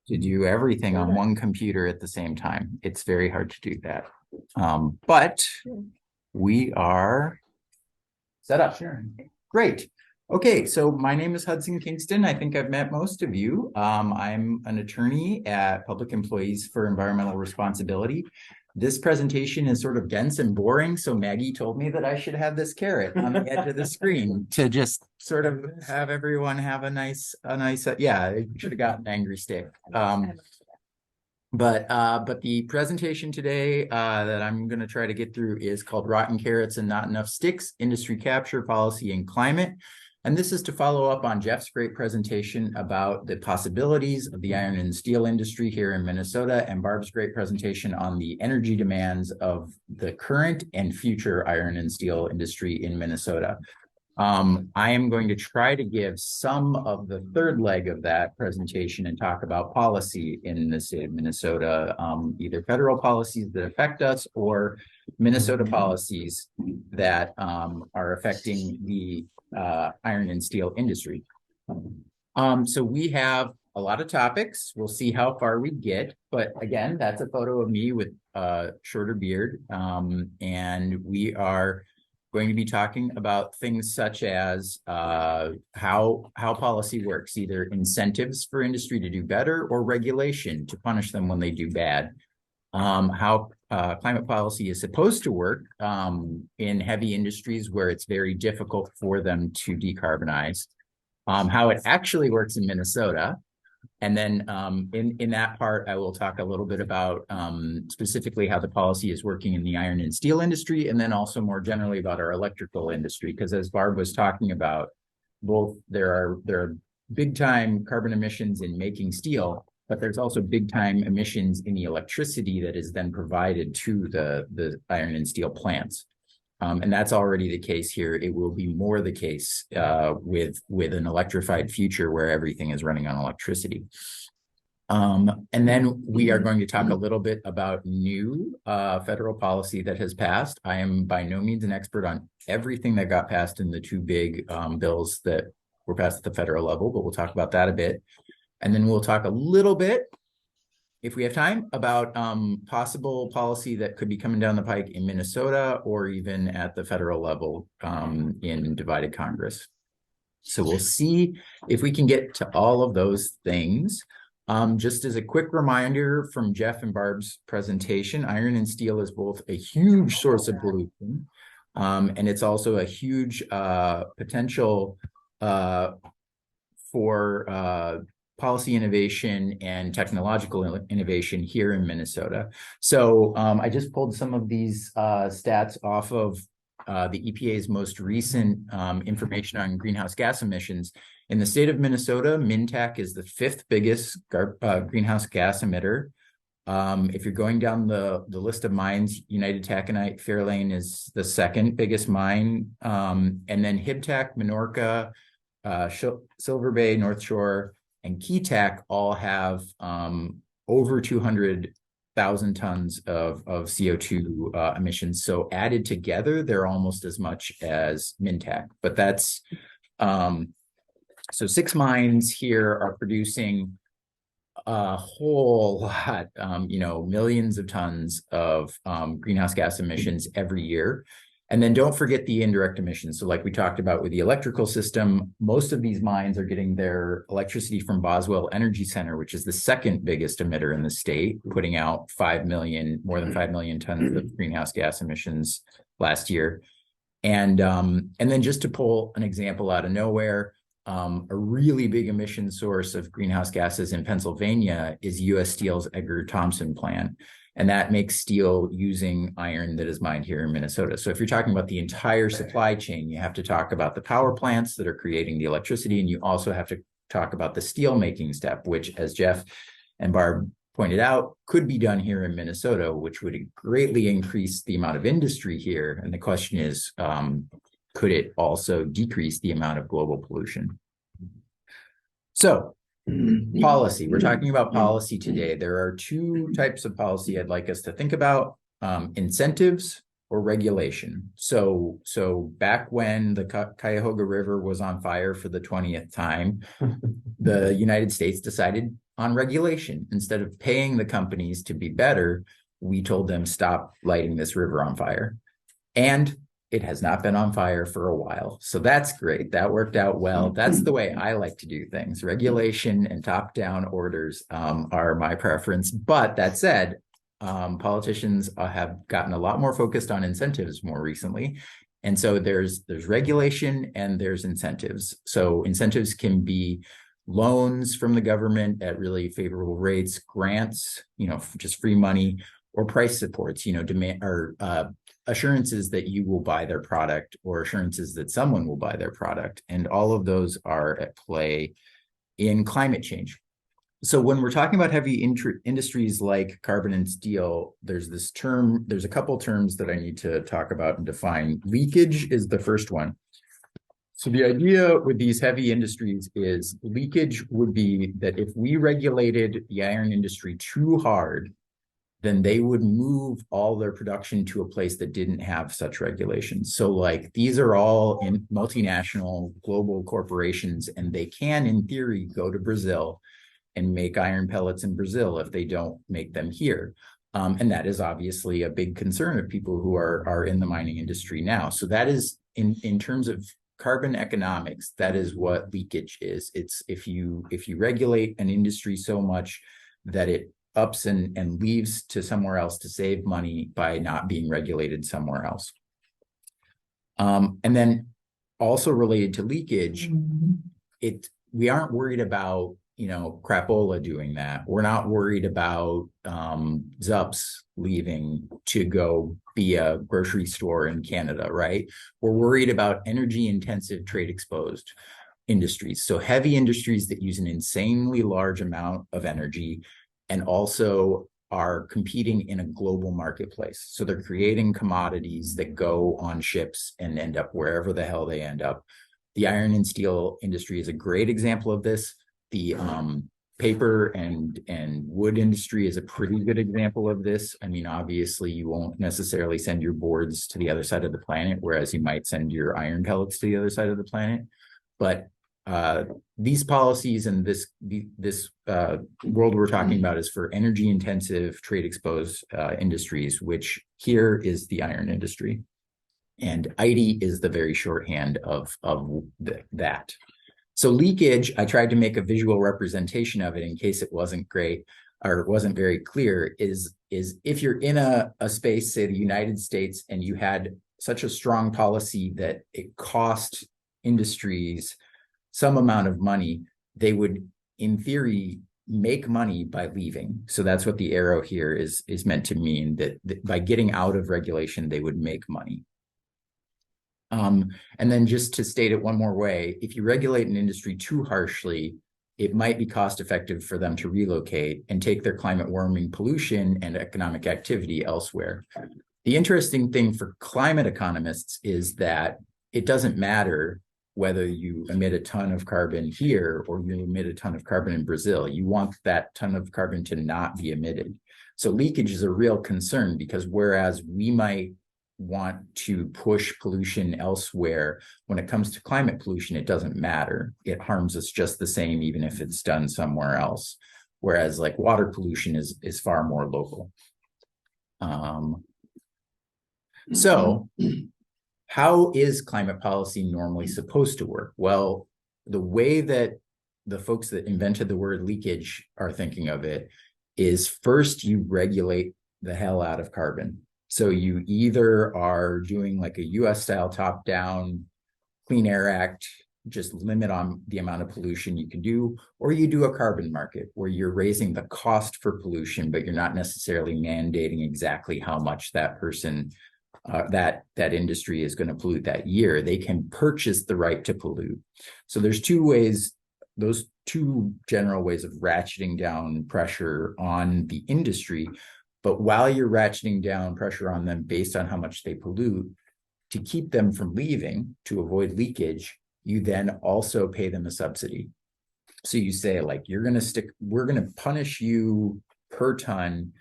to do everything on one computer at the same time. It's very hard to do that. But we are set up. Great. Okay, so my name is Hudson Kingston. I think I've met most of you. I'm an attorney at Public Employees for Environmental Responsibility. This presentation is sort of dense and boring, so Maggie told me that I should have this carrot on the edge of the screen to just sort of have everyone have a nice, yeah, I should have gotten an angry stick. But the presentation today that I'm going to try to get through is called Rotten Carrots and Not Enough Sticks, Industry Capture, Policy, and Climate. And this is to follow up on Jeff's great presentation about the possibilities of the iron and steel industry here in Minnesota, and Barb's great presentation on the energy demands of the current and future iron and steel industry in Minnesota. I am going to try to give some of the third leg of that presentation and talk about policy in the state of Minnesota, either federal policies that affect us or Minnesota policies that are affecting the iron and steel industry. So we have a lot of topics. We'll see how far we get, but again, that's a photo of me with a shorter beard, and we are going to be talking about things such as how policy works, either incentives for industry to do better or regulation to punish them when they do bad. How climate policy is supposed to work in heavy industries where it's very difficult for them to decarbonize. How it actually works in Minnesota. And then in that part, I will talk a little bit about specifically how the policy is working in the iron and steel industry, and then also more generally about our electrical industry, because as Barb was talking about, both there are big time carbon emissions in making steel, but there's also big time emissions in the electricity that is then provided to the iron and steel plants. And that's already the case here. It will be more the case with an electrified future where everything is running on electricity. And then we are going to talk a little bit about new federal policy that has passed. I am by no means an expert on everything that got passed in the two big bills that were passed at the federal level, but we'll talk about that a bit. And then we'll talk a little bit, if we have time, about possible policy that could be coming down the pike in Minnesota or even at the federal level in divided Congress. So we'll see if we can get to all of those things. Just as a quick reminder from Jeff and Barb's presentation, iron and steel is both a huge source of pollution, and it's also a huge potential for policy innovation and technological innovation here in Minnesota. So I just pulled some of these stats off of the EPA's most recent information on greenhouse gas emissions. In the state of Minnesota, Mintac is the 5th biggest greenhouse gas emitter. If you're going down the list of mines, United Taconite, Fairlane is the 2nd biggest mine. And then Hibtac, Minorca, Silver Bay, North Shore, and Keetac all have over 200,000 tons of CO2 emissions. So added together, they're almost as much as Mintac. But that's, so 6 mines here are producing a whole lot, millions of tons of greenhouse gas emissions every year. And then don't forget the indirect emissions. So like we talked about with the electrical system, most of these mines are getting their electricity from Boswell Energy Center, which is the 2nd biggest emitter in the state, putting out more than 5 million tons of greenhouse gas emissions last year. And then just to pull an example out of nowhere, a really big emission source of greenhouse gases in Pennsylvania is U.S. Steel's Edgar Thomson plant. And that makes steel using iron that is mined here in Minnesota. So if you're talking about the entire supply chain, you have to talk about the power plants that are creating the electricity, and you also have to talk about the steel making step, which, as Jeff and Barb pointed out, could be done here in Minnesota, which would greatly increase the amount of industry here. And the question is, could it also decrease the amount of global pollution? So, policy. We're talking about policy today. There are 2 types of policy I'd like us to think about, incentives or regulation. So back when the Cuyahoga River was on fire for the 20th time, the United States decided on regulation. Instead of paying the companies to be better, we told them stop lighting this river on fire. And it has not been on fire for a while. So that's great. That worked out well. That's the way I like to do things. Regulation and top-down orders are my preference. But that said, politicians have gotten a lot more focused on incentives more recently. And so there's regulation and there's incentives. So incentives can be loans from the government at really favorable rates, grants, just free money, or price supports, demand or assurances that you will buy their product or assurances that someone will buy their product. And all of those are at play in climate change. So when we're talking about heavy industries like carbon and steel, there's a couple terms that I need to talk about and define. Leakage is the first one. So the idea with these heavy industries is leakage would be that if we regulated the iron industry too hard, then they would move all their production to a place that didn't have such regulations. So like these are all in multinational global corporations, and they can, in theory, go to Brazil and make iron pellets in Brazil if they don't make them here. And that is obviously a big concern of people who are in the mining industry now. So that is, in terms of carbon economics, that is what leakage is. It's if you regulate an industry so much that it ups and leaves to somewhere else to save money by not being regulated somewhere else. And then also related to leakage, we aren't worried about crapola doing that. We're not worried about Zups leaving to go be a grocery store in Canada, right? We're worried about energy intensive trade exposed industries. So heavy industries that use an insanely large amount of energy and also are competing in a global marketplace. So they're creating commodities that go on ships and end up wherever the hell they end up. The iron and steel industry is a great example of this. The paper and wood industry is a pretty good example of this. I mean, obviously, you won't necessarily send your boards to the other side of the planet, whereas you might send your iron pellets to the other side of the planet. But these policies and this world we're talking about is for energy intensive trade exposed industries, which here is the iron industry. And IDE is the very shorthand of that. So leakage, I tried to make a visual representation of it in case it wasn't great or it wasn't very clear, is if you're in a space, say the United States, and you had such a strong policy that it cost industries some amount of money, they would, in theory, make money by leaving. So that's what the arrow here is meant to mean, that by getting out of regulation, they would make money. And then just to state it one more way, if you regulate an industry too harshly, it might be cost effective for them to relocate and take their climate warming pollution and economic activity elsewhere. The interesting thing for climate economists is that it doesn't matter whether you emit a ton of carbon here or you emit a ton of carbon in Brazil. You want that ton of carbon to not be emitted. So leakage is a real concern, because whereas we might want to push pollution elsewhere, when it comes to climate pollution, it doesn't matter. It harms us just the same, even if it's done somewhere else. Whereas like water pollution is far more local. So how is climate policy normally supposed to work? Well, the way that the folks that invented the word leakage are thinking of it is, first you regulate the hell out of carbon. So you either are doing like a US style top-down Clean Air Act, just limit on the amount of pollution you can do, or you do a carbon market where you're raising the cost for pollution, but you're not necessarily mandating exactly how much that person that industry is going to pollute that year. They can purchase the right to pollute. So there's two ways, those two general ways of ratcheting down pressure on the industry. But while you're ratcheting down pressure on them based on how much they pollute, to keep them from leaving, to avoid leakage, you then also pay them a subsidy. So you say, like, we're going to punish you per ton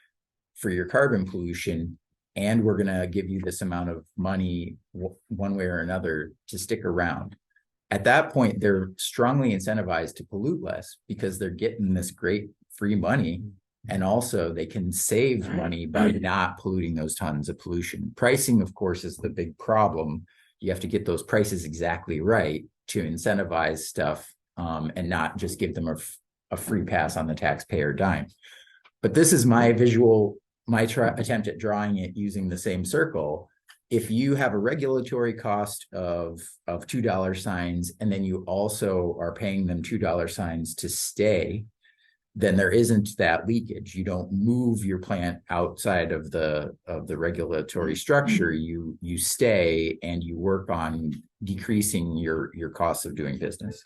for your carbon pollution, and we're going to give you this amount of money one way or another to stick around. At that point, they're strongly incentivized to pollute less, because they're getting this great free money. And also they can save money by not polluting those tons of pollution. Pricing, of course, is the big problem. You have to get those prices exactly right to incentivize stuff, and not just give them a free pass on the taxpayer dime. But this is my attempt at drawing it using the same circle. If you have a regulatory cost of $2 signs, and then you also are paying them $2 signs to stay, then there isn't that leakage. You don't move your plant outside of the regulatory structure. You stay and you work on decreasing your costs of doing business.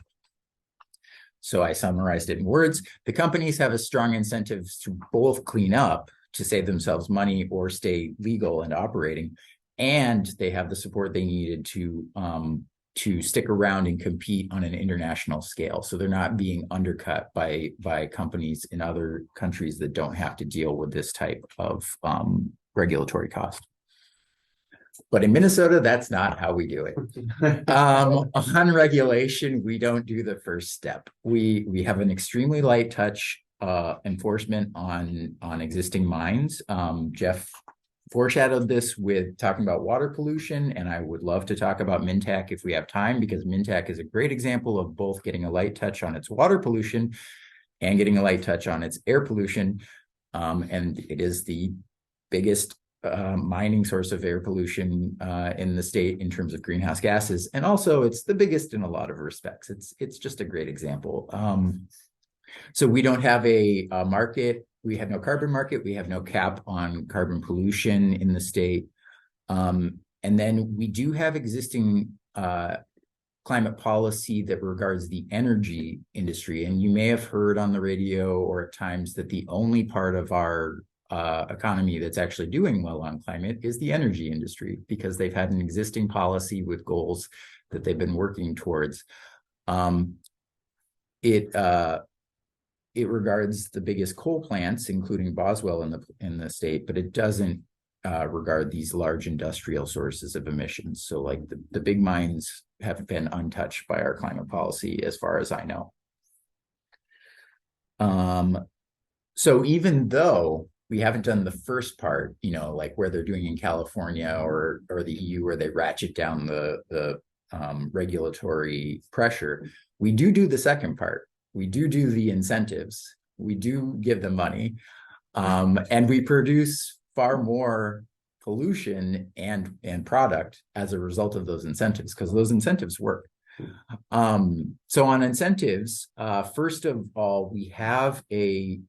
So I summarized it in words. The companies have a strong incentive to both clean up to save themselves money or stay legal and operating, and they have the support they needed to stick around and compete on an international scale. So they're not being undercut by companies in other countries that don't have to deal with this type of regulatory cost. But in Minnesota, that's not how we do it. On regulation, we don't do the first step. We have an extremely light touch enforcement on existing mines. Jeff foreshadowed this with talking about water pollution, and I would love to talk about Mintac if we have time, because Mintac is a great example of both getting a light touch on its water pollution and getting a light touch on its air pollution. And it is the biggest mining source of air pollution in the state in terms of greenhouse gases, and also it's the biggest in a lot of respects. It's just a great example. So we don't have a market. We have no carbon market. We have no cap on carbon pollution in the state. And then we do have existing climate policy that regards the energy industry. And you may have heard on the radio or at times that the only part of our economy that's actually doing well on climate is the energy industry, because they've had an existing policy with goals that they've been working towards. It regards the biggest coal plants, including Boswell in the state, but it doesn't regard these large industrial sources of emissions. So like the big mines have been untouched by our climate policy as far as I know. So even though we haven't done the first part, like where they're doing in California or the EU, where they ratchet down the regulatory pressure, we do the second part. We do the incentives. We do give them money, and we produce far more pollution and product as a result of those incentives, because those incentives work. So on incentives, first of all, we have a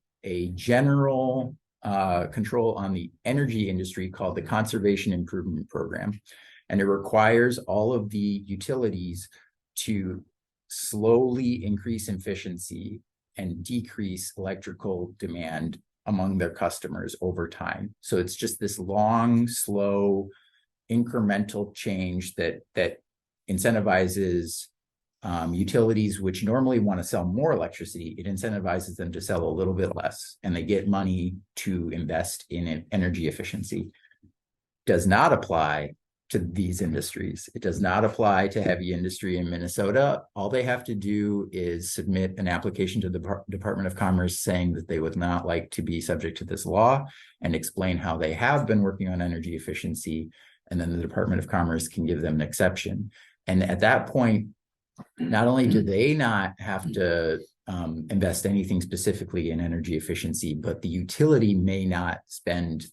general control on the energy industry called the Conservation Improvement Program, and it requires all of the utilities to slowly increase efficiency and decrease electrical demand among their customers over time. So it's just this long, slow, incremental change that incentivizes utilities, which normally want to sell more electricity. It incentivizes them to sell a little bit less, and they get money to invest in energy efficiency. Does not apply to these industries. It does not apply to heavy industry in Minnesota. All they have to do is submit an application to the Department of Commerce saying that they would not like to be subject to this law, and explain how they have been working on energy efficiency. And then the Department of Commerce can give them an exception. And at that point, not only do they not have to invest anything specifically in energy efficiency, but the utility may not spend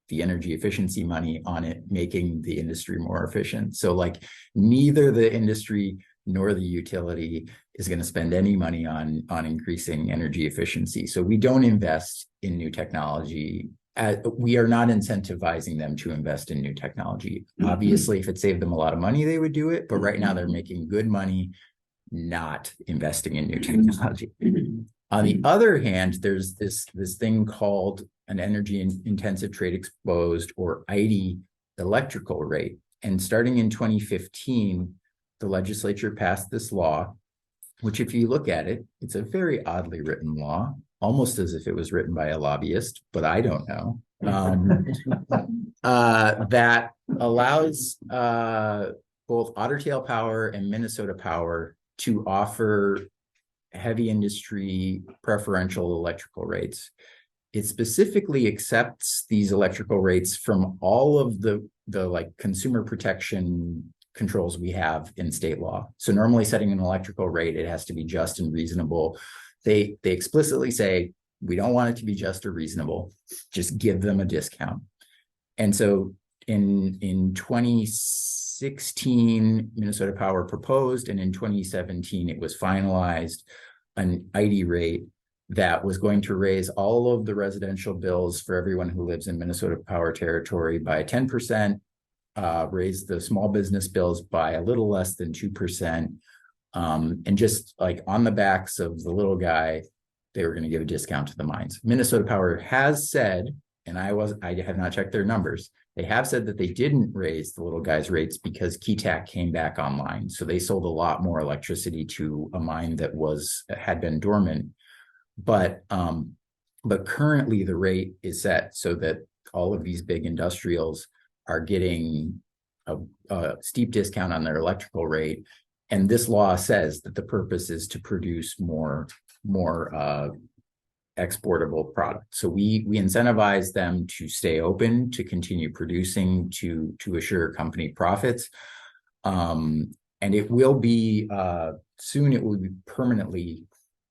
the energy efficiency money on it, making the industry more efficient. So like neither the industry nor the utility is going to spend any money on increasing energy efficiency. So we don't invest in new technology. We are not incentivizing them to invest in new technology. Obviously, if it saved them a lot of money, they would do it. But right now they're making good money not investing in new technology. On the other hand, there's this thing called an energy intensive trade exposed, or EIDE, electrical rate. And starting in 2015, the legislature passed this law, which if you look at it, it's a very oddly written law, almost as if it was written by a lobbyist, but I don't know. That allows both Otter Tail Power and Minnesota Power to offer heavy industry preferential electrical rates. It specifically accepts these electrical rates from all of the like consumer protection controls we have in state law. So normally setting an electrical rate, it has to be just and reasonable. They explicitly say, we don't want it to be just or reasonable, just give them a discount. And so in 2016, Minnesota Power proposed, and in 2017, it was finalized an ID rate that was going to raise all of the residential bills for everyone who lives in Minnesota Power territory by 10%, raise the small business bills by a little less than 2%. And just like on the backs of the little guy, they were going to give a discount to the mines. Minnesota Power has said, and I have not checked their numbers, they have said that they didn't raise the little guy's rates because Keetac came back online. So they sold a lot more electricity to a mine that had been dormant. But currently the rate is set so that all of these big industrials are getting a steep discount on their electrical rate. And this law says that the purpose is to produce more exportable product. So we incentivize them to stay open, to continue producing, to assure company profits. And it will be soon, it will be permanently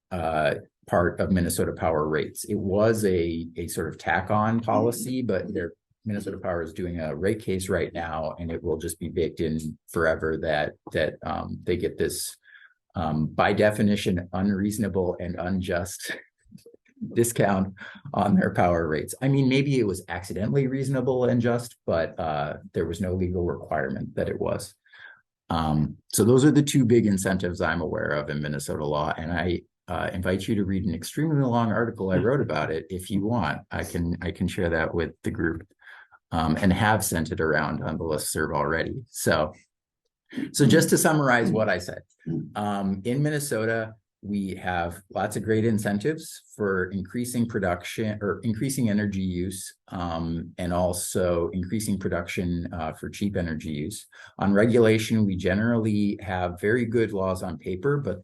part of Minnesota Power rates. It was a sort of tack-on policy, but Minnesota Power is doing a rate case right now, and it will just be baked in forever that they get this, by definition, unreasonable and unjust discount on their power rates. I mean, maybe it was accidentally reasonable and just, but there was no legal requirement that it was. So those are the two big incentives I'm aware of in Minnesota law, and I invite you to read an extremely long article I wrote about it. If you want, I can share that with the group, and have sent it around on the listserv already. So just to summarize what I said, in Minnesota, we have lots of great incentives for increasing production or increasing energy use, and also increasing production for cheap energy use. On regulation, we generally have very good laws on paper, but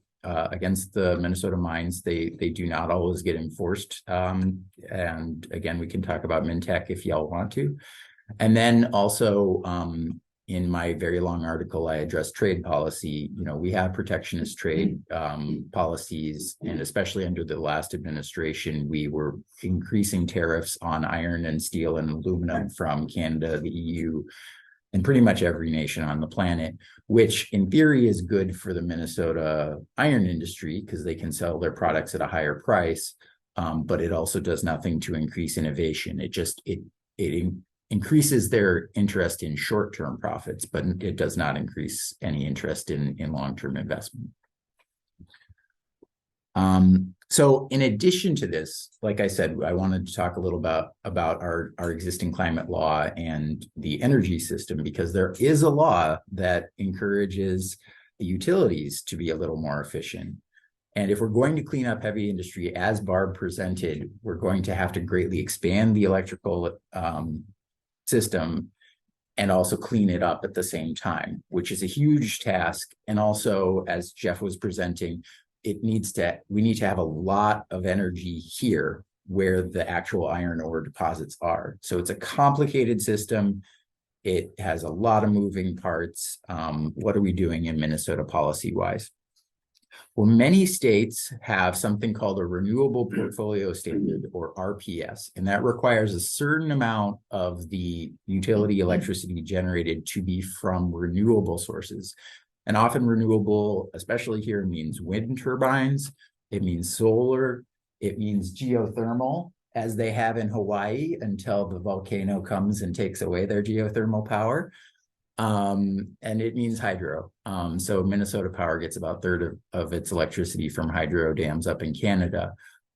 against the Minnesota mines, they do not always get enforced. And again, we can talk about MinTech if y'all want to. And then also, in my very long article, I addressed trade policy. You know, we have protectionist trade policies, and especially under the last administration, we were increasing tariffs on iron and steel and aluminum from Canada, the EU, and pretty much every nation on the planet, which in theory is good for the Minnesota iron industry because they can sell their products at a higher price, but it also does nothing to increase innovation. It increases their interest in short-term profits, but it does not increase any interest in long-term investment. So in addition to this, like I said, I wanted to talk a little about our existing climate law and the energy system, because there is a law that encourages the utilities to be a little more efficient. And if we're going to clean up heavy industry, as Barb presented, we're going to have to greatly expand the electrical system and also clean it up at the same time, which is a huge task. And also, as Jeff was presenting, we need to have a lot of energy here where the actual iron ore deposits are. So it's a complicated system. It has a lot of moving parts. What are we doing in Minnesota policy-wise? Well, many states have something called a Renewable Portfolio Standard, or RPS, and that requires a certain amount of the utility electricity generated to be from renewable sources. And often renewable, especially here, means wind turbines, it means solar, it means geothermal, as they have in Hawaii until the volcano comes and takes away their geothermal power. And it means hydro. So Minnesota Power gets about a third of its electricity from hydro dams up in Canada.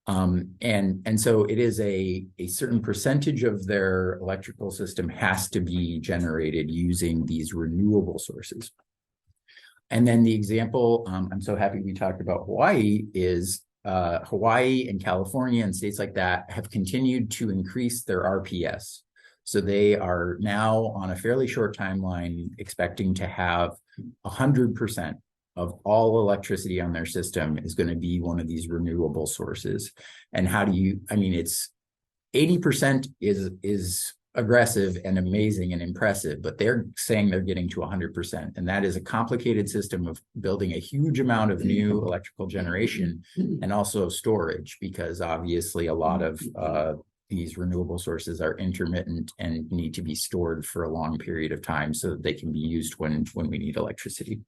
And so it is a certain percentage of their electrical system has to be generated using these renewable sources. And then the example, I'm so happy we talked about Hawaii, is Hawaii and California and states like that have continued to increase their RPS. So they are now on a fairly short timeline expecting to have 100% of all electricity on their system is going to be one of these renewable sources. And how do you, I mean, it's 80% is aggressive and amazing and impressive, but they're saying they're getting to 100%. And that is a complicated system of building a huge amount of new electrical generation and also storage, because obviously a lot of these renewable sources are intermittent and need to be stored for a long period of time so that they can be used when we need electricity.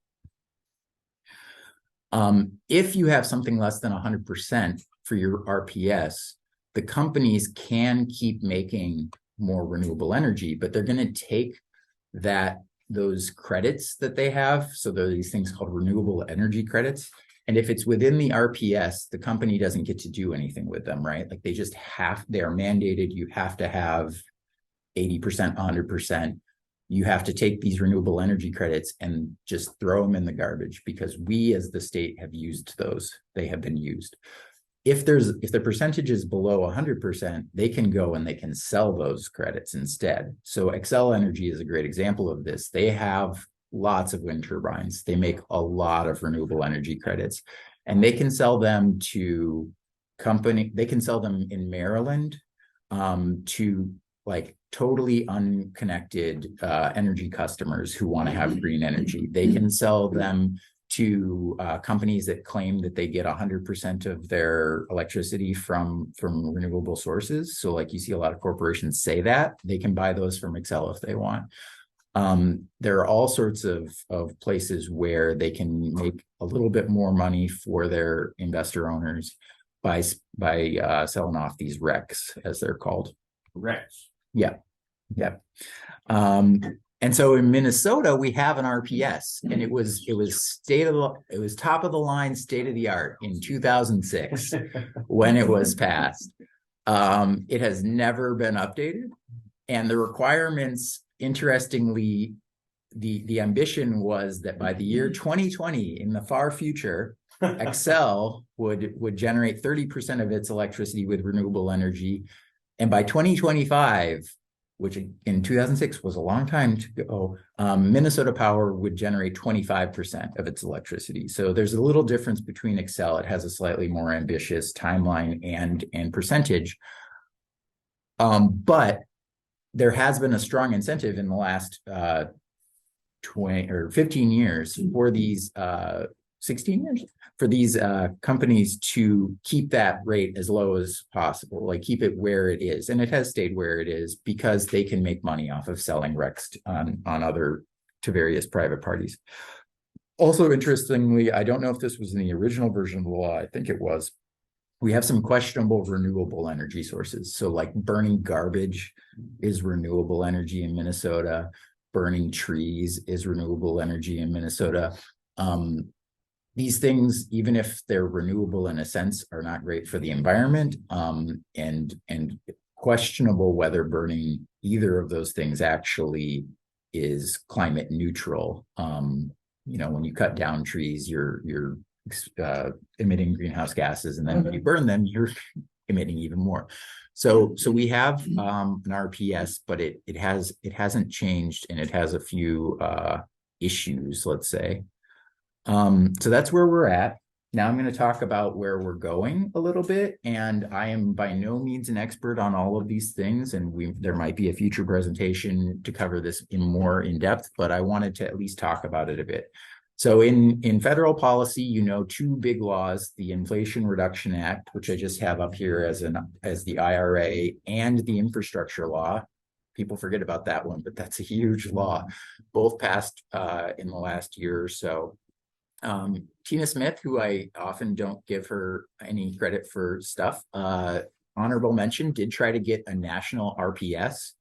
If you have something less than 100% for your RPS, the companies can keep making more renewable energy, but they're going to take those credits that they have. So there are these things called renewable energy credits. And if it's within the RPS, the company doesn't get to do anything with them, right? Like they are mandated. You have to have 80%, 100%. You have to take these renewable energy credits and just throw them in the garbage, because we as the state have used those. They have been used. If the percentage is below 100%, they can go and they can sell those credits instead. So Xcel Energy is a great example of this. They have lots of wind turbines. They make a lot of renewable energy credits, and they can sell them to they can sell them in Maryland to like totally unconnected energy customers who want to have green energy. They can sell them to companies that claim that they get 100% of their electricity from renewable sources. So like you see a lot of corporations say that. They can buy those from Xcel if they want. There are all sorts of places where they can make a little bit more money for their investor owners by selling off these RECs, as they're called. RECs. Yeah. And so in Minnesota, we have an RPS, and it was top of the line, state of the art in 2006 when it was passed. It has never been updated, and the requirements, interestingly, the ambition was that by the year 2020, in the far future, Xcel would generate 30% of its electricity with renewable energy, and by 2025, which in 2006 was a long time to go, Minnesota Power would generate 25% of its electricity. So there's a little difference between Xcel. It has a slightly more ambitious timeline and percentage. But there has been a strong incentive in the last 20 or 15 years for these 16 years for these companies to keep that rate as low as possible, like keep it where it is. And it has stayed where it is because they can make money off of selling RECs to various private parties. Also, interestingly, I don't know if this was in the original version of the law. I think it was. We have some questionable renewable energy sources. So like burning garbage is renewable energy in Minnesota. Burning trees is renewable energy in Minnesota. These things, even if they're renewable in a sense, are not great for the environment, and questionable whether burning either of those things actually is climate neutral. When you cut down trees, you're emitting greenhouse gases, and then when you burn them, you're emitting even more. So we have an RPS, but it hasn't changed, and it has a few issues, let's say. So that's where we're at. Now I'm going to talk about where we're going a little bit, and I am by no means an expert on all of these things, and there might be a future presentation to cover this more in depth, but I wanted to at least talk about it a bit. So in federal policy, two big laws: the Inflation Reduction Act, which I just have up here as the IRA, and the Infrastructure Law. People forget about that one, but that's a huge law, both passed in the last year or so. Tina Smith, who I often don't give her any credit for stuff, honorable mention, did try to get a national RPS.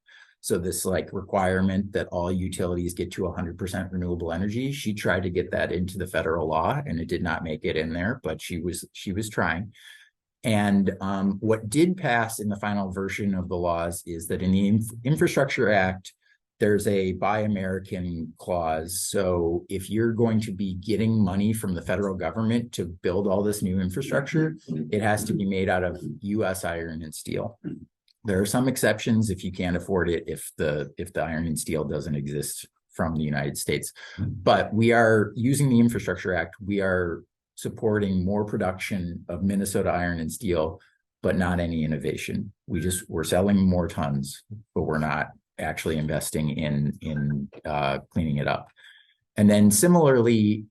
So this requirement that all utilities get to 100% renewable energy. She tried to get that into the federal law, and it did not make it in there, but she was trying. And what did pass in the final version of the laws is that in the Infrastructure Act, there's a Buy American clause. So if you're going to be getting money from the federal government to build all this new infrastructure, it has to be made out of U.S. iron and steel. There are some exceptions if you can't afford it, if the iron and steel doesn't exist from the United States. But we are using the Infrastructure Act. We are supporting more production of Minnesota iron and steel, but not any innovation. We're selling more tons, but we're not actually investing in cleaning it up. And then similarly,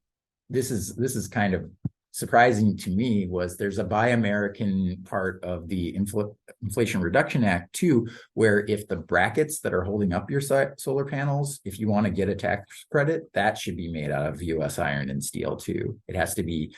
this is kind of surprising to me, was there's a Buy American part of the Inflation Reduction Act too, where if the brackets that are holding up your solar panels, if you want to get a tax credit, that should be made out of US iron and steel too. It has to be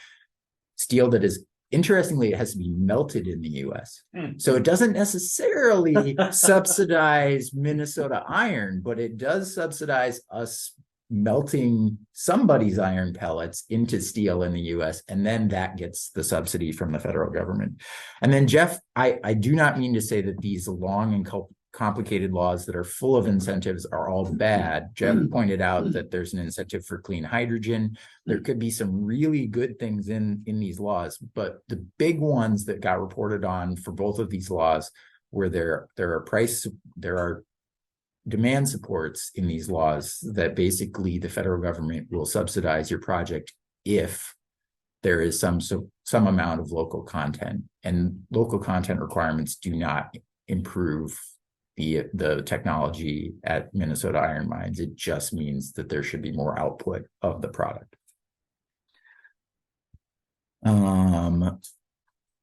steel that is, interestingly, it has to be melted in the US. So it doesn't necessarily subsidize Minnesota iron, but it does subsidize us melting somebody's iron pellets into steel in the US, and then that gets the subsidy from the federal government. And then, Jeff, I do not mean to say that these long and complicated laws that are full of incentives are all bad. Jeff pointed out that there's an incentive for clean hydrogen. There could be some really good things in these laws, but the big ones that got reported on for both of these laws were there are demand supports in these laws that basically the federal government will subsidize your project if there is some amount of local content, and local content requirements do not improve the technology at Minnesota iron mines. It just means that there should be more output of the product.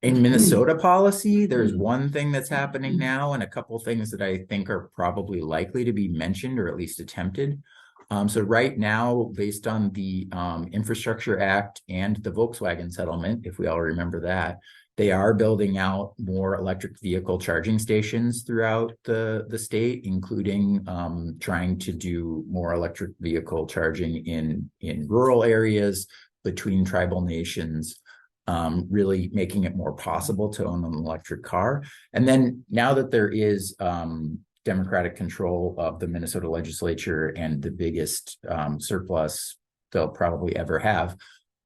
In Minnesota policy, there's one thing that's happening now and a couple things that I think are probably likely to be mentioned or at least attempted. So right now, based on the Infrastructure Act and the Volkswagen settlement, if we all remember that, they are building out more electric vehicle charging stations throughout the state, including trying to do more electric vehicle charging in rural areas between tribal nations. Really making it more possible to own an electric car. And then now that there is Democratic control of the Minnesota legislature and the biggest surplus they'll probably ever have,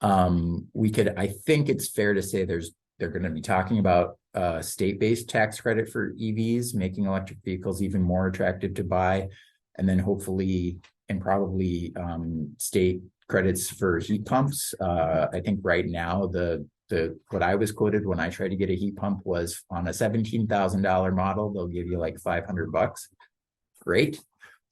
I think it's fair to say they're going to be talking about state-based tax credit for EVs, making electric vehicles even more attractive to buy, and then hopefully and probably state credits for heat pumps. I think right now what I was quoted when I tried to get a heat pump was on a $17,000 model, they'll give you like $500. Great.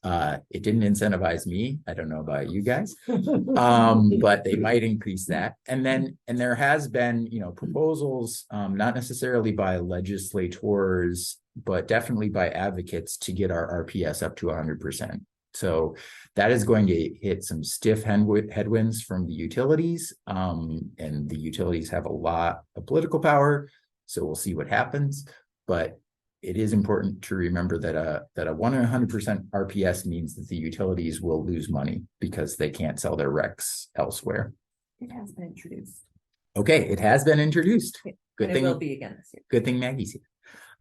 It didn't incentivize me. I don't know about you guys, but they might increase that. And there has been, proposals, not necessarily by legislators, but definitely by advocates to get our RPS up to 100%. So that is going to hit some stiff headwinds from the utilities, and the utilities have a lot of political power. So we'll see what happens. But it is important to remember that a 100% RPS means that the utilities will lose money because they can't sell their RECs elsewhere. It has been introduced. Okay, it has been introduced. Okay. Good and thing it will be again this year. Good thing Maggie's here.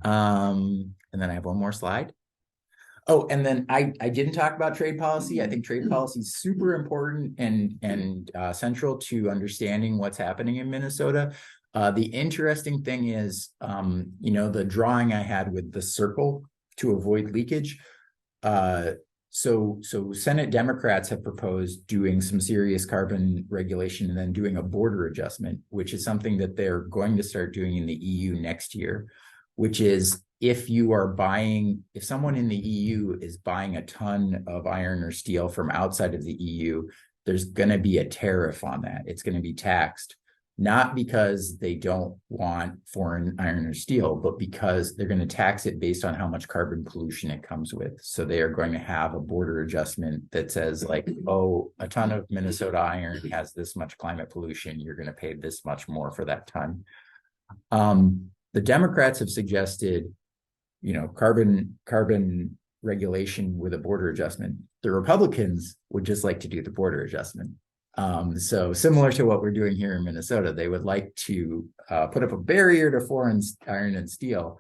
And then I have one more slide. Oh, and then I didn't talk about trade policy. I think trade policy is super important and central to understanding what's happening in Minnesota. The interesting thing is, the drawing I had with the circle to avoid leakage. So Senate Democrats have proposed doing some serious carbon regulation and then doing a border adjustment, which is something that they're going to start doing in the EU next year, which is if someone in the EU is buying a ton of iron or steel from outside of the EU, there's going to be a tariff on that. It's going to be taxed, not because they don't want foreign iron or steel, but because they're going to tax it based on how much carbon pollution it comes with. So they are going to have a border adjustment that says like, oh, a ton of Minnesota iron has this much climate pollution. You're going to pay this much more for that ton. The Democrats have suggested carbon regulation with a border adjustment. The Republicans would just like to do the border adjustment. So similar to what we're doing here in Minnesota, they would like to put up a barrier to foreign iron and steel.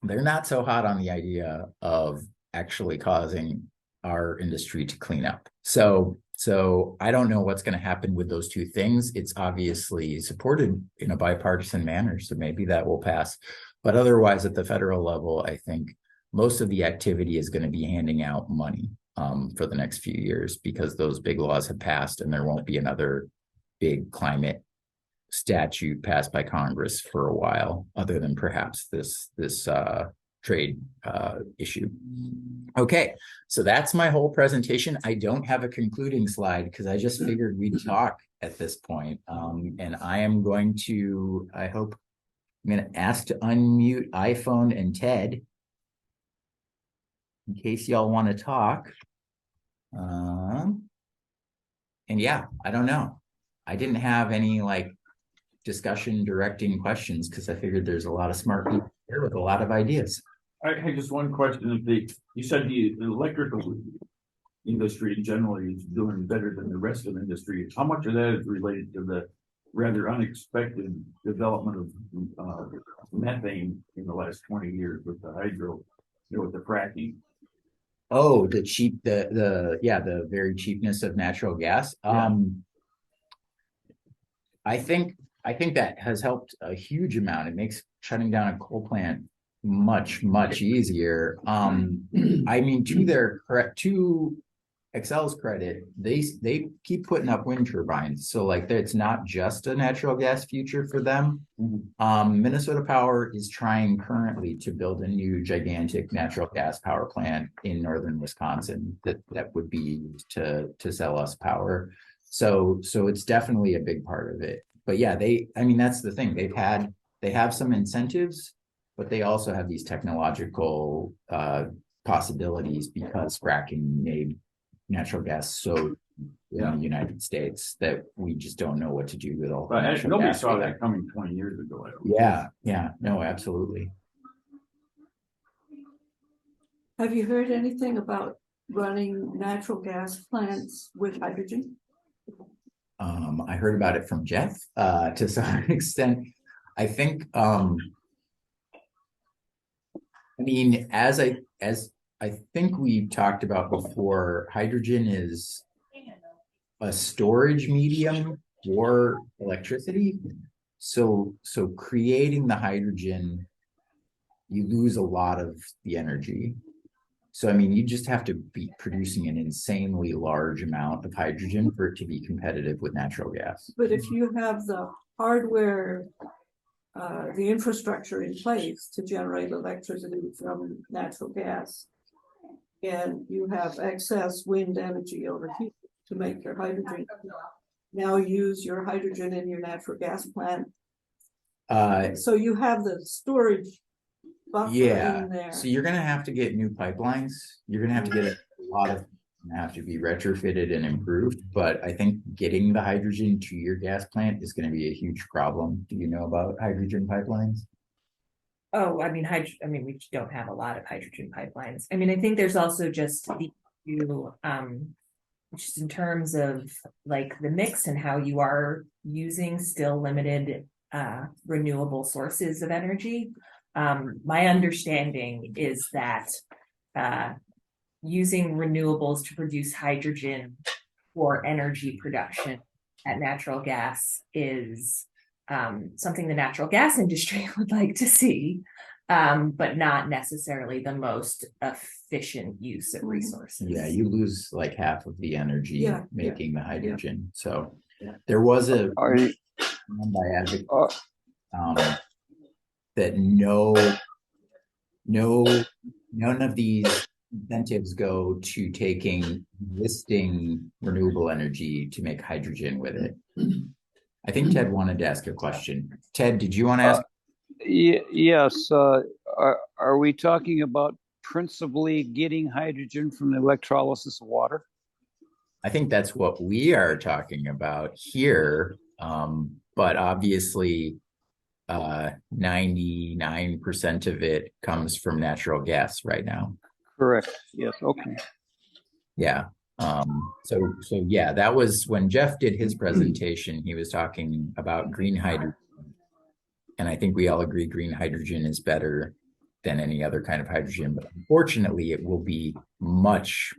They're not so hot on the idea of actually causing our industry to clean up. So I don't know what's going to happen with those two things. It's obviously supported in a bipartisan manner, so maybe that will pass. But otherwise, at the federal level, I think most of the activity is going to be handing out money. for the next few years, because those big laws have passed and there won't be another big climate statute passed by Congress for a while, other than perhaps this trade issue. Okay, so that's my whole presentation. I don't have a concluding slide because I just figured we'd talk at this point. And I am going to, I'm going to ask to unmute iPhone and Ted in case y'all want to talk. And yeah, I don't know. I didn't have any like discussion directing questions because I figured there's a lot of smart people here with a lot of ideas. I had just one question. You said the electrical industry generally is doing better than the rest of the industry. How much of that is related to the rather unexpected development of methane in the last 20 years with the hydro, with the fracking? Oh, the very cheapness of natural gas. Yeah. I think that has helped a huge amount. It makes shutting down a coal plant much easier. I mean, to Excel's credit, they keep putting up wind turbines, so like it's not just a natural gas future for them. Minnesota Power is trying currently to build a new gigantic natural gas power plant in northern Wisconsin that would be used to sell us power. So it's definitely a big part of it. But yeah, I mean, that's the thing. They have some incentives, but they also have these technological possibilities because fracking made natural gas so in the United States that we just don't know what to do with all. But nobody saw that coming 20 years ago. Yeah, no, absolutely. Have you heard anything about running natural gas plants with hydrogen? I heard about it from Jeff to some extent. I think I mean, as I think we talked about before, hydrogen is a storage medium for electricity. So creating the hydrogen, you lose a lot of the energy. So, I mean, you just have to be producing an insanely large amount of hydrogen for it to be competitive with natural gas. But if you have the hardware, the infrastructure in place to generate electricity from natural gas, and you have excess wind energy over here to make your hydrogen, now use your hydrogen in your natural gas plant. So you have the storage buffer in there. So you're going to have to get new pipelines. You're going to have to get a lot of have to be retrofitted and improved. But I think getting the hydrogen to your gas plant is going to be a huge problem. Do you know about hydrogen pipelines? Oh, I mean, we don't have a lot of hydrogen pipelines. I mean, I think there's also just the issue, just in terms of like the mix and how you are using still limited renewable sources of energy. My understanding is that using renewables to produce hydrogen for energy production at natural gas is something the natural gas industry would like to see, but not necessarily the most efficient use of resources. Yeah, you lose like half of the energy making the hydrogen. So there was a by advocate that none of these incentives go to taking existing renewable energy to make hydrogen with it. I think Ted wanted to ask a question. Ted, did you want to ask? Yes. Are we talking about principally getting hydrogen from the electrolysis of water? I think that's what we are talking about here. But obviously, 99% of it comes from natural gas right now. Correct. Yes. Okay. Yeah. So yeah, that was when Jeff did his presentation, he was talking about green hydrogen. And I think we all agree green hydrogen is better than any other kind of hydrogen, but unfortunately it will be much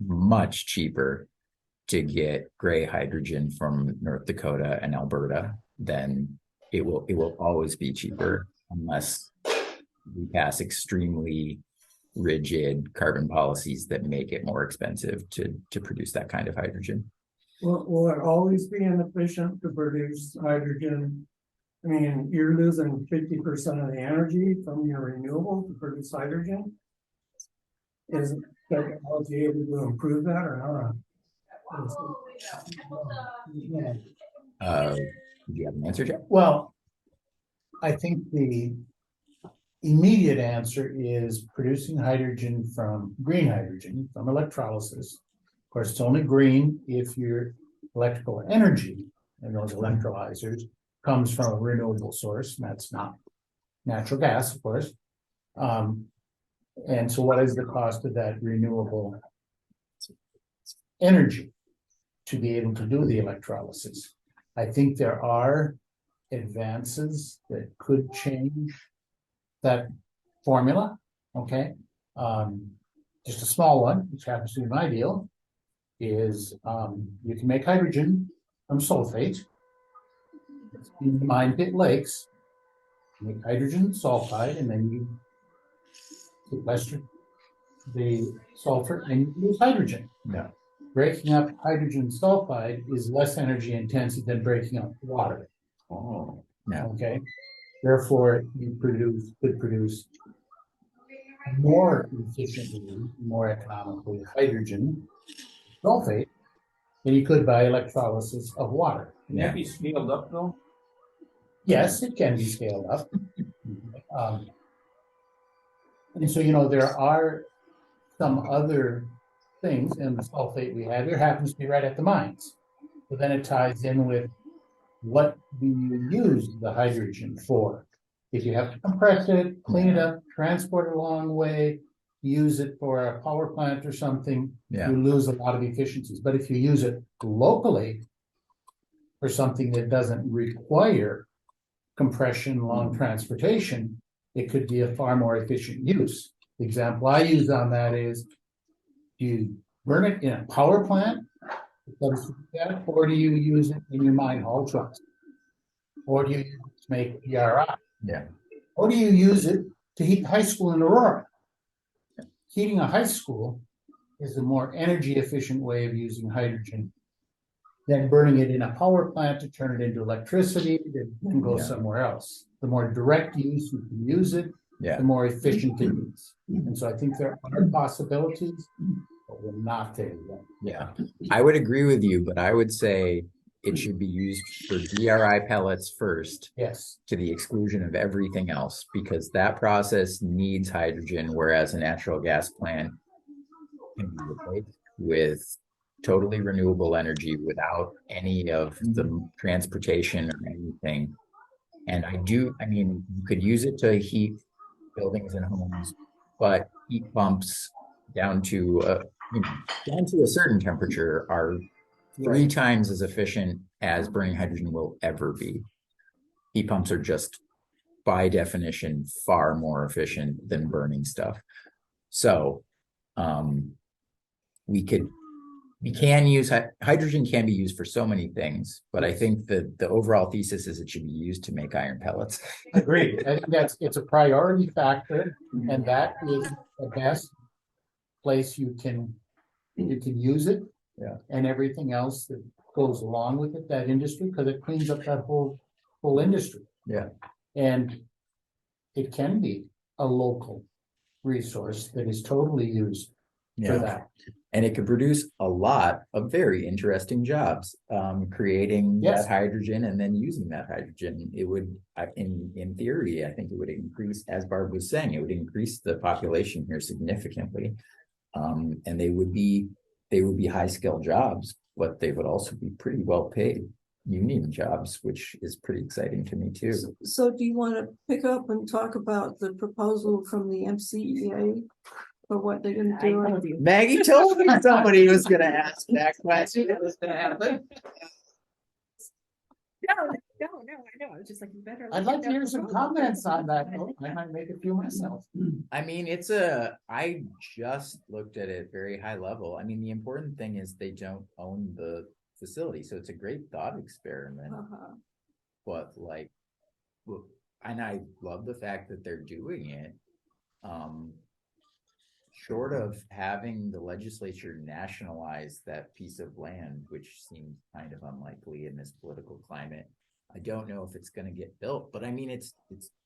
cheaper to get gray hydrogen from North Dakota and Alberta than it will always be cheaper unless we pass extremely rigid carbon policies that make it more expensive to produce that kind of hydrogen. Will it always be inefficient to produce hydrogen? I mean, you're losing 50% of the energy from your renewable to produce hydrogen. Is technology able to improve that or Do you have an answer, Jeff? Well, I think the immediate answer is producing hydrogen from green hydrogen from electrolysis. Of course, it's only green if your electrical energy and those electrolyzers comes from a renewable source, and that's not natural gas, of course. And so what is the cost of that renewable energy to be able to do the electrolysis? I think there are advances that could change that formula, okay? Just a small one, which happens to be my deal, is you can make hydrogen from sulfate. In mine pit lakes, make hydrogen sulfide, and then you sequester the sulfur and you use hydrogen. Yeah. Breaking up hydrogen sulfide is less energy intensive than breaking up water. Oh, yeah. Okay, therefore you could produce more efficiently, more economically hydrogen sulfate than you could by electrolysis of water. Can that be scaled up though? Yes, it can be scaled up. And so, you know, there are some other things in the sulfate we have here happens to be right at the mines. So then it ties in with what do you use the hydrogen for? If you have to compress it, clean it up, transport it a long way, use it for a power plant or something, Yeah. you lose a lot of efficiencies. But if you use it locally for something that doesn't require compression, long transportation, it could be a far more efficient use. The example I use on that is, do you burn it in a power plant, or do you use it in your mine haul trucks? Or do you use it to make ERI? Yeah. Or do you use it to heat high school in Aurora? Heating a high school is a more energy efficient way of using hydrogen than burning it in a power plant to turn it into electricity that then goes Yeah. somewhere else. The more direct use you can use it, Yeah. the more efficient it is. And so I think there are possibilities, but we're not there yet. Yeah, I would agree with you, but I would say it should be used for DRI pellets first Yes, to the exclusion of everything else, because that process needs hydrogen, whereas a natural gas plant can be replaced with totally renewable energy without any of the transportation or anything. And I mean, you could use it to heat buildings and homes, but heat pumps down to down to a certain temperature are 3 times as efficient as burning hydrogen will ever be. Heat pumps are just by definition far more efficient than burning stuff. So we can use hydrogen can be used for so many things, but I think that the overall thesis is it should be used to make iron pellets. agreed. I think it's a priority factor, and that is the best place you can use it. Yeah. And everything else that goes along with it, that industry, because it cleans up that whole industry. Yeah. And it can be a local resource that is totally used for that. And it could produce a lot of very interesting jobs, creating Yes. that hydrogen and then using that hydrogen. It would, in theory, I think it would increase, as Barb was saying, it would increase the population here significantly. And they would be high skill jobs, but they would also be pretty well paid union jobs, which is pretty exciting to me too. So do you want to pick up and talk about the proposal from the MCEA for what they're gonna I do? told you. Maggie told me somebody was gonna ask that question. It was gonna happen. No, I know. I was just like, you better. I'd like to hear some comments on that. I might make a few myself. I mean, I just looked at it very high level. I mean, the important thing is they don't own the facility, so it's a great thought experiment. Uh-huh. But like, look, and I love the fact that they're doing it. short of having the legislature nationalize that piece of land, which seems kind of unlikely in this political climate, I don't know if it's going to get built. But I mean, it's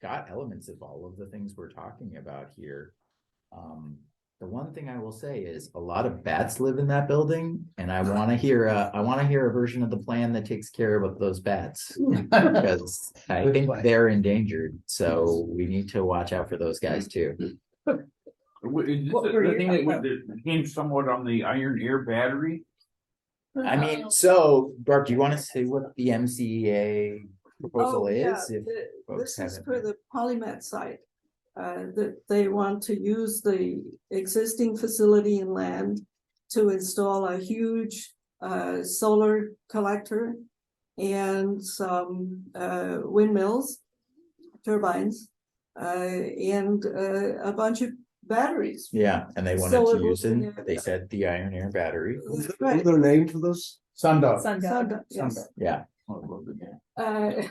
got elements of all of the things we're talking about here. The one thing I will say is a lot of bats live in that building, and I want to hear a version of the plan that takes care of those bats because I Good think plan. they're endangered. So we need to watch out for those guys too. Is this What were the you thing that talking about? that came somewhat on the iron air battery? I mean, so Barb, do you want to say what the MCEA proposal Oh, yeah, is? If folks this is haven't- for the polymet site. That they want to use the existing facility and land to install a huge solar collector and some windmills, turbines, and a bunch of batteries. Yeah, and they wanted So to it will use be, it. They said the iron air battery. That's What's right. their name for those? Sundog. Sundog. Yes. Yeah. Oh, I love it.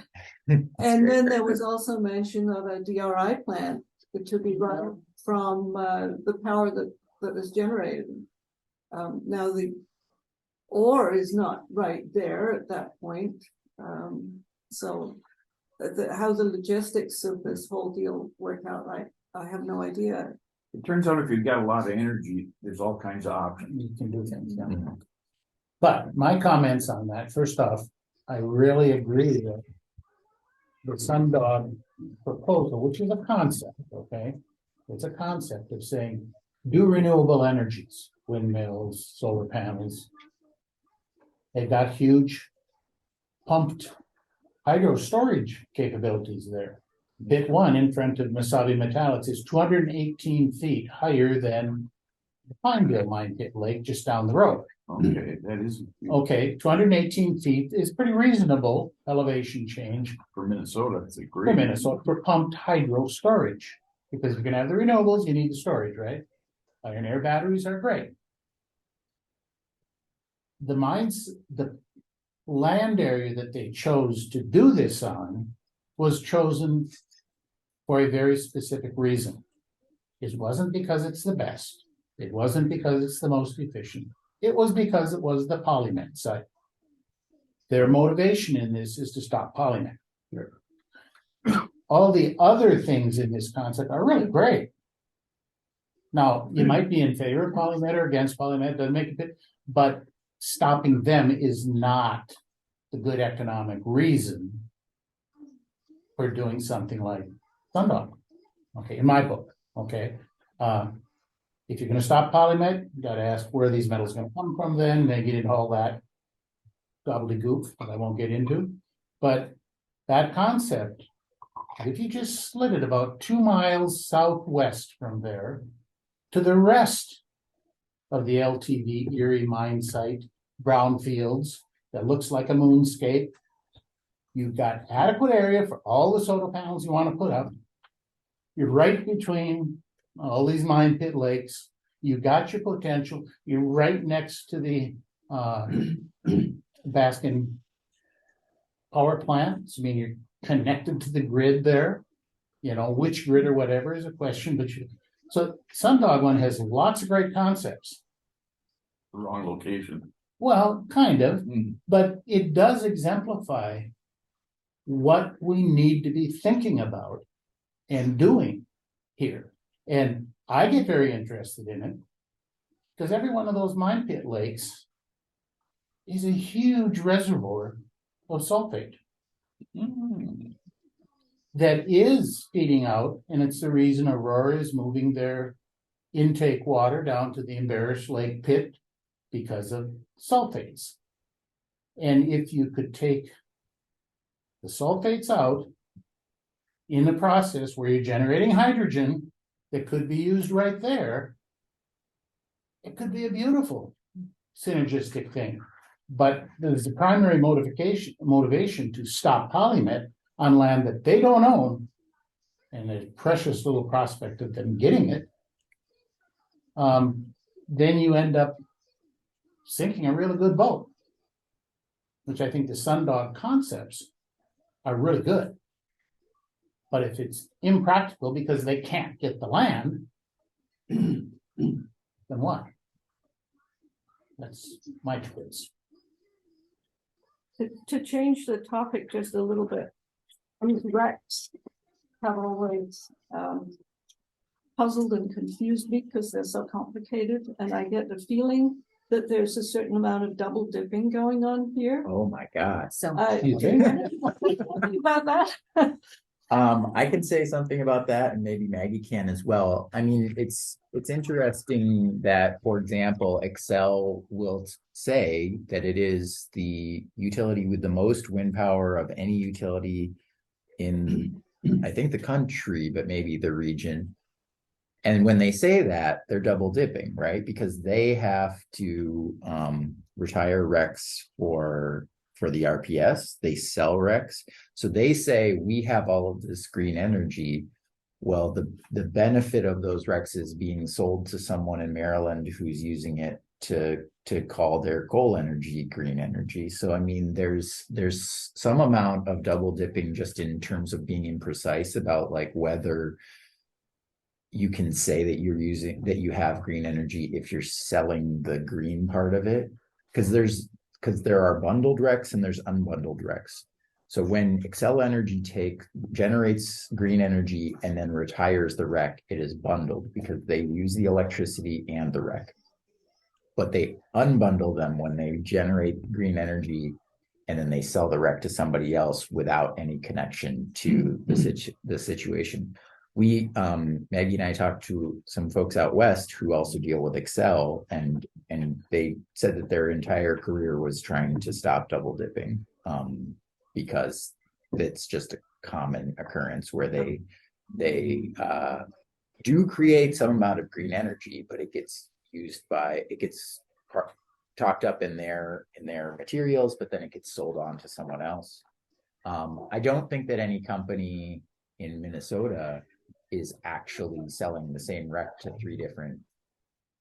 And then there was also mention of a DRI plant to be run from the power that is generated. Now the ore is not right there at that point. So how the logistics of this whole deal work out, I have no idea. It turns out if you've got a lot of energy, there's all kinds of options. You can do things, yeah. Mhm. But my comments on that, first off, I really agree that the Sundog proposal, which is a concept, okay? It's a concept of saying, do renewable energies, windmills, solar panels. They've got huge pumped hydro storage capabilities there. Bit one in front of Mesabi Metallics is 218 feet higher than the Pineville Mine Pit Lake just down the road. Okay, that is Okay, 218 feet is pretty reasonable elevation change for Minnesota, it's a for great. Minnesota for pumped hydro storage. Because if you're gonna have the renewables, you need the storage, right? Iron air batteries are great. The mines, the land area that they chose to do this on was chosen for a very specific reason. It wasn't because it's the best. It wasn't because it's the most efficient. It was because it was the polymet site. Their motivation in this is to stop polymet. All the other things in this concept are really great. Now, you might be in favor of polymet or against polymet, doesn't make a bit, but stopping them is not the good economic reason for doing something like Sundog. Okay, in my book, okay? If you're gonna stop polymet, you gotta ask where these metals gonna come from then get into all that gobbledygook that I won't get into. But that concept, if you just slid it about 2 miles southwest from there to the rest of the LTV Erie mine site, brownfields, that looks like a moonscape. You've got adequate area for all the solar panels you want to put up. You're right between all these mine pit lakes. You got your potential. You're right next to the Baskin power plants. I mean, you're connected to the grid there. You know, which grid or whatever is a question, but so Sundog one has lots of great concepts. Wrong location. Well, kind of, Hmm. but it does exemplify what we need to be thinking about and doing here. And I get very interested in it because every one of those mine pit lakes is a huge reservoir of sulfate Hmm. that is feeding out, and it's the reason Aurora is moving their intake water down to the Embarrass Lake pit because of sulfates. And if you could take the sulfates out in the process where you're generating hydrogen that could be used right there, it could be a beautiful synergistic thing. But there's the primary motivation to stop polymet on land that they don't own, and a precious little prospect of them getting it. Then you end up sinking a really good boat, which I think the Sundog concepts are really good. But if it's impractical because they can't get the land, then why? That's my choice. To change the topic just a little bit, I mean, Rex have always puzzled and confused me because they're so complicated, and I get the feeling that there's a certain amount of double dipping going on here. Oh my God. So, You Do you think? think about that? I can say something about that, and maybe Maggie can as well. I mean, it's interesting that, for example, Excel will say that it is the utility with the most wind power of any utility in, I think, the country, but maybe the region. And when they say that, they're double dipping, right? Because they have to retire RECs for the RPS, they sell RECs. So they say we have all of this green energy. Well, the benefit of those RECs is being sold to someone in Maryland who's using it to call their coal energy green energy. So I mean, there's some amount of double dipping just in terms of being imprecise about like whether you can say that you have green energy if you're selling the green part of it, because there are bundled RECs and there's unbundled RECs. So when Xcel Energy generates green energy and then retires the REC, it is bundled because they use the electricity and the REC. But they unbundle them when they generate green energy and then they sell the REC to somebody else without any connection to the situation. We, Maggie and I talked to some folks out west who also deal with Excel, and they said that their entire career was trying to stop double dipping, because it's just a common occurrence where they do create some amount of green energy, but it gets talked up in their materials, but then it gets sold on to someone else. I don't think that any company in Minnesota is actually selling the same REC to 3 different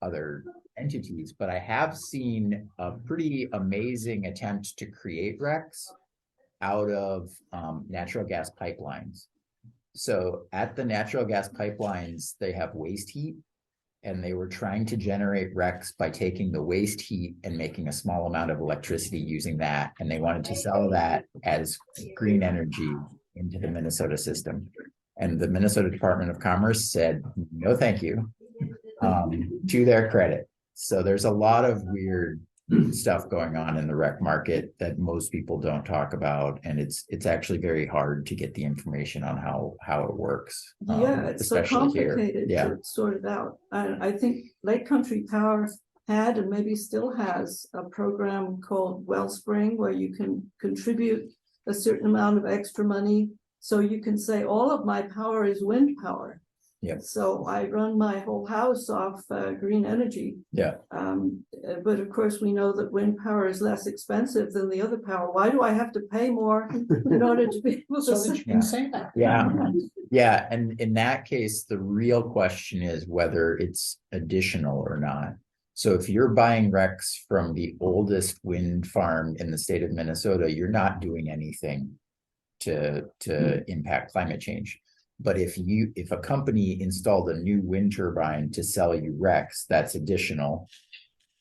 other entities, but I have seen a pretty amazing attempt to create RECs out of natural gas pipelines. So at the natural gas pipelines, they have waste heat, and they were trying to generate RECs by taking the waste heat and making a small amount of electricity using that, and they wanted to sell that as green energy into the Minnesota system. And the Minnesota Department of Commerce said, no, thank you, to their credit. So there's a lot of weird stuff going on in the REC market that most people don't talk about. And it's actually very hard to get the information on how it works. Yeah, it's so especially here. complicated Yeah. to sort it out. I think Lake Country Power had and maybe still has a program called Wellspring where you can contribute a certain amount of extra money. So you can say all of my power is wind power. Yeah. So I run my whole house off green energy. Yeah. But of course, we know that wind power is less expensive than the other power. Why do I have to pay more in order to be able to? So that you can say that. Yeah. Yeah. And in that case, the real question is whether it's additional or not. So if you're buying RECs from the oldest wind farm in the state of Minnesota, you're not doing anything to impact climate change. But if a company installed a new wind turbine to sell you RECs, that's additional.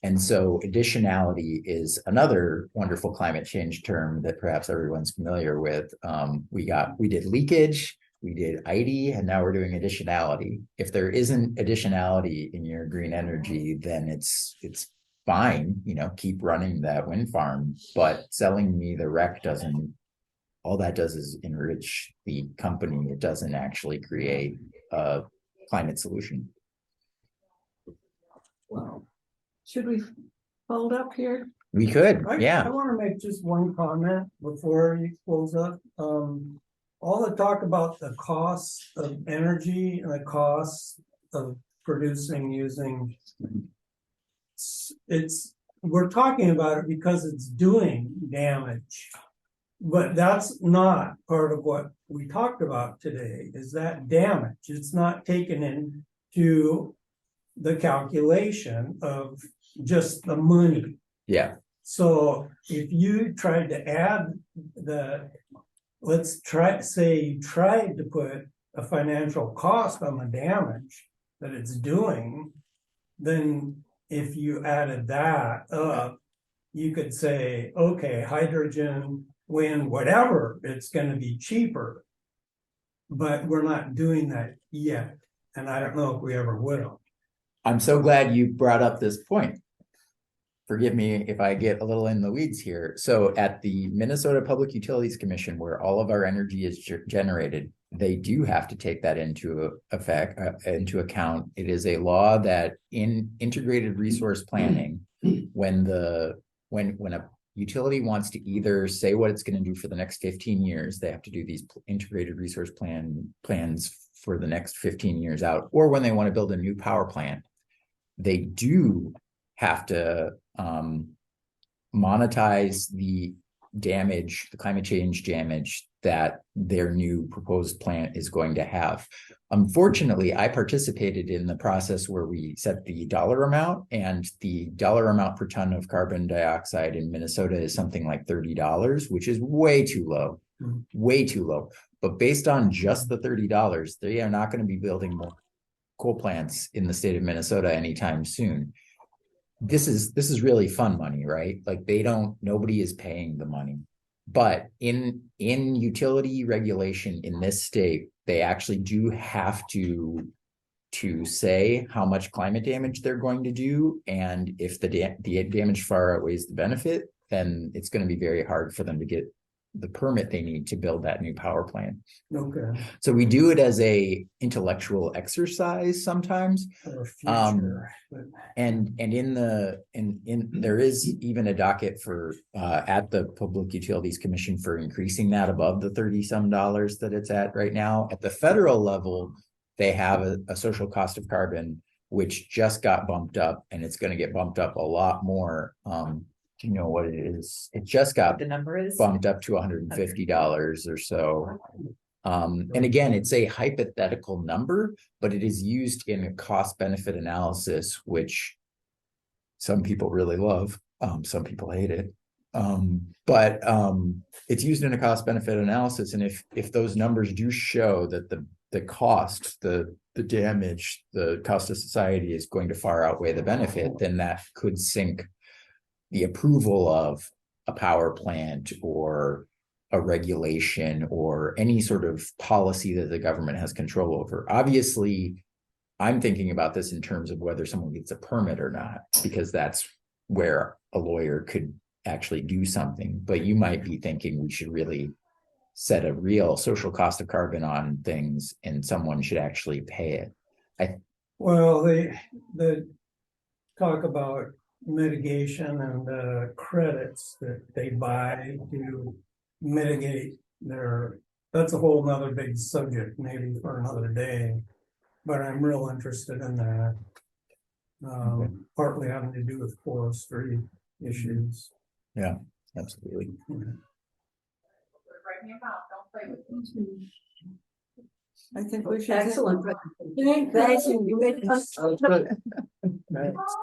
And so additionality is another wonderful climate change term that perhaps everyone's familiar with. We did leakage, we did ID, and now we're doing additionality. If there isn't additionality in your green energy, then it's fine, keep running that wind farm, but selling me the REC all that does is enrich the company. It doesn't actually create a climate solution. Wow. Should we fold up here? We could, I yeah. want to make just one comment before you close up. All the talk about the costs of energy and the costs of producing using, we're talking about it because it's doing damage. But that's not part of what we talked about today, is that damage. It's not taken into the calculation of just the money. Yeah. So if you tried to add you tried to put a financial cost on the damage that it's doing, then if you added that up, you could say, okay, hydrogen, wind, whatever, it's gonna be cheaper. But we're not doing that yet, and I don't know if we ever will. I'm so glad you brought up this point. Forgive me if I get a little in the weeds here. So at the Minnesota Public Utilities Commission, where all of our energy is generated, they do have to take that into account. It is a law that in integrated resource planning, when a utility wants to either say what it's going to do for the next 15 years, they have to do these integrated resource plans for the next 15 years out, or when they want to build a new power plant, they do have to monetize the damage, the climate change damage that their new proposed plant is going to have. Unfortunately, I participated in the process where we set the dollar amount, and the dollar amount per ton of carbon dioxide in Minnesota is something like $30, which is way too low, way too low. But based on just the $30, they are not going to be building more coal plants in the state of Minnesota anytime soon. This is really fun money, right? Like nobody is paying the money. But in utility regulation in this state, they actually do have to say how much climate damage they're going to do. And if the damage far outweighs the benefit, then it's going to be very hard for them to get the permit they need to build that new power plant. Okay. So we do it as a intellectual exercise sometimes. Or future, And in there is even a docket for at the Public Utilities Commission for increasing that above the 30 some dollars that it's at right now. At the federal level, they have a social cost of carbon, which just got bumped up, and it's going to get bumped up a lot more. Do you know what it is? It just got The number is. bumped up to $150 or so. And again, it's a hypothetical number, but it is used in a cost benefit analysis, which some people really love. Some people hate it. But it's used in a cost benefit analysis. And if those numbers do show that the cost, the damage, the cost of society is going to far outweigh the benefit, then that could sink the approval of a power plant or a regulation or any sort of policy that the government has control over. Obviously, I'm thinking about this in terms of whether someone gets a permit or not, because that's where a lawyer could actually do something. But you might be thinking we should really set a real social cost of carbon on things, and someone should actually pay it. well, they talk about mitigation and credits that they buy to mitigate that's a whole nother big subject, maybe for another day. But I'm real interested in that. Partly having to do with forestry issues. Yeah, absolutely. I think we should. Excellent. Thank you. Right.